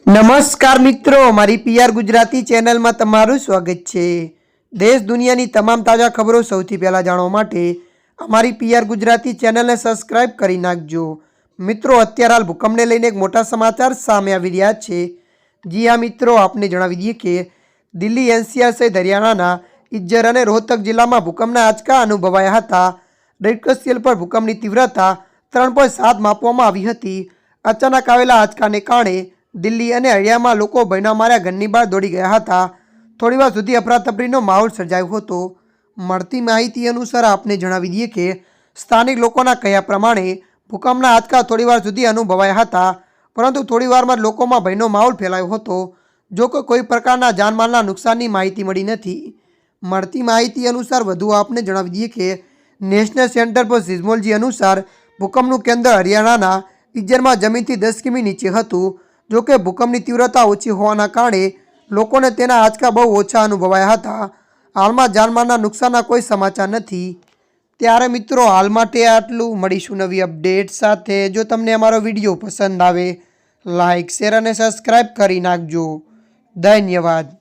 નમસ્કાર મિત્રો, મારી પીઆર ગુજરાતી ચેનલમાં તમારું સ્વાગત છે। દેશ દુનિયાની તમામ તાજા ખબરો સૌથી પહેલા જાણવા માટે અમારી પીઆર ગુજરાતી ચેનલને સબસ્ક્રાઇબ કરી નાખજો। મિત્રો, અત્યારે હાલ ભૂકંપને લઈને એક મોટા સમાચાર સામે આવી રહ્યા છે। જી હા મિત્રો, આપને જણાવી દઈએ કે દિલ્હી, એનસીઆર સહિત હરિયાણાના ઇજ્જર અને રોહતક જિલ્લામાં ભૂકંપના આંચકા અનુભવાયા હતા। રેક્ટર સ્કેલ પર ભૂકંપની તીવ્રતા 3.7 માપવામાં આવી હતી। અચાનક આવેલા આંચકાને કારણે દિલ્હી અને હરિયાણામાં લોકો ભયના માર્યા ઘરની બહાર દોડી ગયા હતા। થોડીવાર સુધી અફરાતફરીનો માહોલ સર્જાયો હતો। મળતી માહિતી અનુસાર આપને જણાવી દઈએ કે સ્થાનિક લોકોના કહ્યા પ્રમાણે ભૂકંપના આંચકા થોડીવાર સુધી અનુભવાયા હતા, પરંતુ થોડીવારમાં જ લોકોમાં ભયનો માહોલ ફેલાયો હતો। જો કે કોઈ પ્રકારના જાનમાલના નુકસાનની માહિતી મળી નથી। મળતી માહિતી અનુસાર વધુ આપને જણાવી દઈએ કે નેશનલ સેન્ટર ફોર સિઝમોલોજી અનુસાર ભૂકંપનું કેન્દ્ર હરિયાણાના ઇજ્જરમાં જમીનથી 10 કિમી નીચે હતું। જો કે ભૂકંપની તીવ્રતા ઓછી હોવાના કારણે લોકોને તેના આંચકા બહુ ઓછા અનુભવાયા હતા। હાલમાં જાનમાલના નુકસાનના કોઈ સમાચાર નથી। ત્યારે મિત્રો, હાલ માટે આટલું। મળીશું નવી અપડેટ સાથે। જો તમને અમારો વિડીયો પસંદ આવે, લાઇક, શેર અને સબસ્ક્રાઈબ કરી નાખજો। ધન્યવાદ।